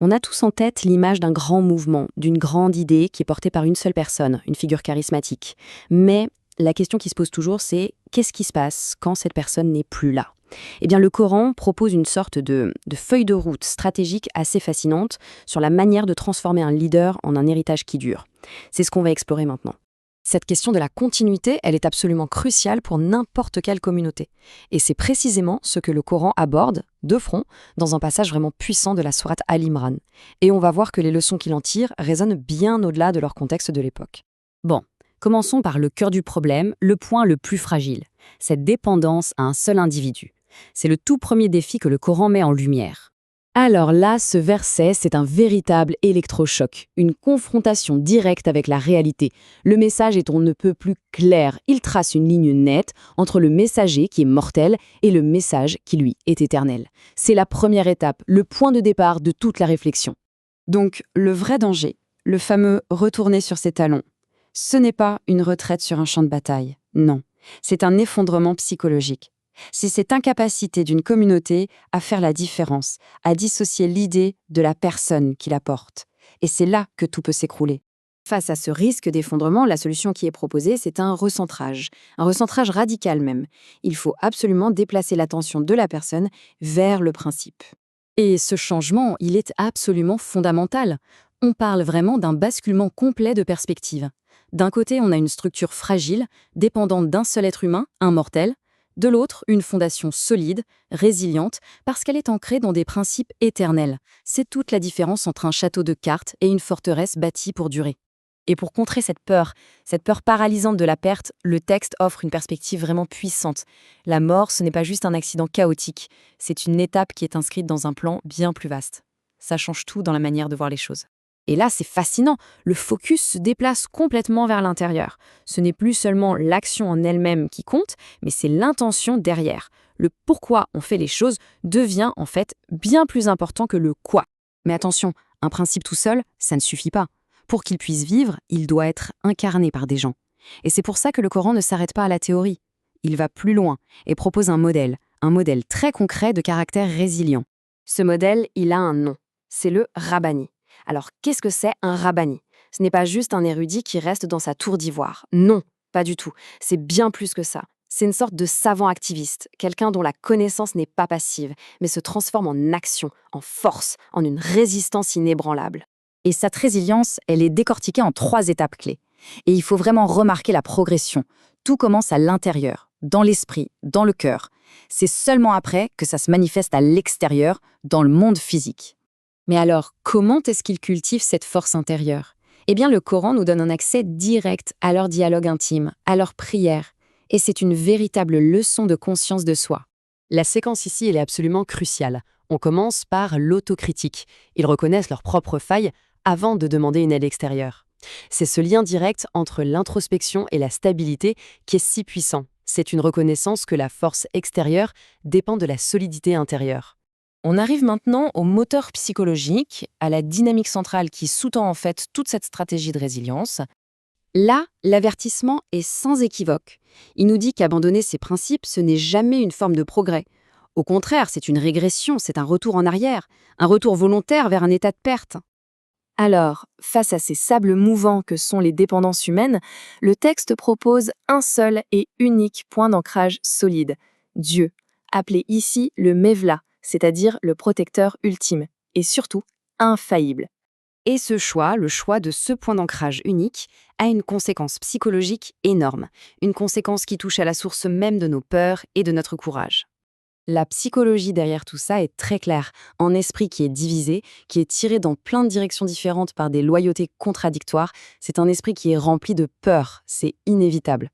On a tous en tête l'image d'un grand mouvement, d'une grande idée qui est portée par une seule personne, une figure charismatique. Mais la question qui se pose toujours, c'est qu'est-ce qui se passe quand cette personne n'est plus là? Eh bien, le Coran propose une sorte de feuille de route stratégique assez fascinante sur la manière de transformer un leader en un héritage qui dure. C'est ce qu'on va explorer maintenant. Cette question de la continuité, elle est absolument cruciale pour n'importe quelle communauté. Et c'est précisément ce que le Coran aborde, de front, dans un passage vraiment puissant de la sourate Al-Imran. Et on va voir que les leçons qu'il en tire résonnent bien au-delà de leur contexte de l'époque. Bon, commençons par le cœur du problème, le point le plus fragile, cette dépendance à un seul individu. C'est le tout premier défi que le Coran met en lumière. Alors là, ce verset, c'est un véritable électrochoc, une confrontation directe avec la réalité. Le message est on ne peut plus clair. Il trace une ligne nette entre le messager qui est mortel et le message qui, lui, est éternel. C'est la première étape, le point de départ de toute la réflexion. Donc, le vrai danger, le fameux retourner sur ses talons, ce n'est pas une retraite sur un champ de bataille, non. C'est un effondrement psychologique. C'est cette incapacité d'une communauté à faire la différence, à dissocier l'idée de la personne qui la porte. Et c'est là que tout peut s'écrouler. Face à ce risque d'effondrement, la solution qui est proposée, c'est un recentrage radical même. Il faut absolument déplacer l'attention de la personne vers le principe. Et ce changement, il est absolument fondamental. On parle vraiment d'un basculement complet de perspective. D'un côté, on a une structure fragile, dépendante d'un seul être humain, un mortel. De l'autre, une fondation solide, résiliente, parce qu'elle est ancrée dans des principes éternels. C'est toute la différence entre un château de cartes et une forteresse bâtie pour durer. Et pour contrer cette peur paralysante de la perte, le texte offre une perspective vraiment puissante. La mort, ce n'est pas juste un accident chaotique, c'est une étape qui est inscrite dans un plan bien plus vaste. Ça change tout dans la manière de voir les choses. Et là, c'est fascinant, le focus se déplace complètement vers l'intérieur. Ce n'est plus seulement l'action en elle-même qui compte, mais c'est l'intention derrière. Le pourquoi on fait les choses devient en fait bien plus important que le quoi. Mais attention, un principe tout seul, ça ne suffit pas. Pour qu'il puisse vivre, il doit être incarné par des gens. Et c'est pour ça que le Coran ne s'arrête pas à la théorie. Il va plus loin et propose un modèle très concret de caractère résilient. Ce modèle, il a un nom, c'est le Rabbani. Alors, qu'est-ce que c'est un Rabbani? Ce n'est pas juste un érudit qui reste dans sa tour d'ivoire. Non, pas du tout. C'est bien plus que ça. C'est une sorte de savant activiste, quelqu'un dont la connaissance n'est pas passive, mais se transforme en action, en force, en une résistance inébranlable. Et cette résilience, elle est décortiquée en 3 étapes clés. Et il faut vraiment remarquer la progression. Tout commence à l'intérieur, dans l'esprit, dans le cœur. C'est seulement après que ça se manifeste à l'extérieur, dans le monde physique. Mais alors, comment est-ce qu'ils cultivent cette force intérieure? Eh bien, le Coran nous donne un accès direct à leur dialogue intime, à leur prière. Et c'est une véritable leçon de conscience de soi. La séquence ici, elle est absolument cruciale. On commence par l'autocritique. Ils reconnaissent leurs propres failles avant de demander une aide extérieure. C'est ce lien direct entre l'introspection et la stabilité qui est si puissant. C'est une reconnaissance que la force extérieure dépend de la solidité intérieure. On arrive maintenant au moteur psychologique, à la dynamique centrale qui sous-tend en fait toute cette stratégie de résilience. Là, l'avertissement est sans équivoque. Il nous dit qu'abandonner ces principes, ce n'est jamais une forme de progrès. Au contraire, c'est une régression, c'est un retour en arrière, un retour volontaire vers un état de perte. Alors, face à ces sables mouvants que sont les dépendances humaines, le texte propose un seul et unique point d'ancrage solide, Dieu, appelé ici le Mevla, c'est-à-dire le protecteur ultime, et surtout infaillible. Et ce choix, le choix de ce point d'ancrage unique, a une conséquence psychologique énorme, une conséquence qui touche à la source même de nos peurs et de notre courage. La psychologie derrière tout ça est très claire, un esprit qui est divisé, qui est tiré dans plein de directions différentes par des loyautés contradictoires, c'est un esprit qui est rempli de peur, c'est inévitable.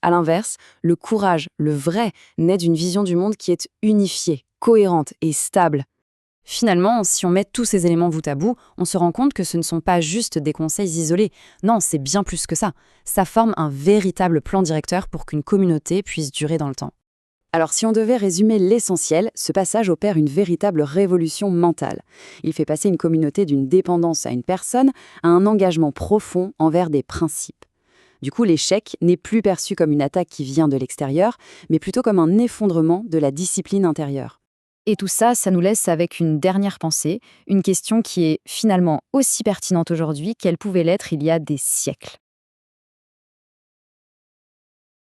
À l'inverse, le courage, le vrai, naît d'une vision du monde qui est unifiée, cohérente et stable. Finalement, si on met tous ces éléments bout à bout, on se rend compte que ce ne sont pas juste des conseils isolés. Non, c'est bien plus que ça. Ça forme un véritable plan directeur pour qu'une communauté puisse durer dans le temps. Alors si on devait résumer l'essentiel, ce passage opère une véritable révolution mentale. Il fait passer une communauté d'une dépendance à une personne à un engagement profond envers des principes. Du coup, l'échec n'est plus perçu comme une attaque qui vient de l'extérieur, mais plutôt comme un effondrement de la discipline intérieure. Et tout ça, ça nous laisse avec une dernière pensée, une question qui est finalement aussi pertinente aujourd'hui qu'elle pouvait l'être il y a des siècles.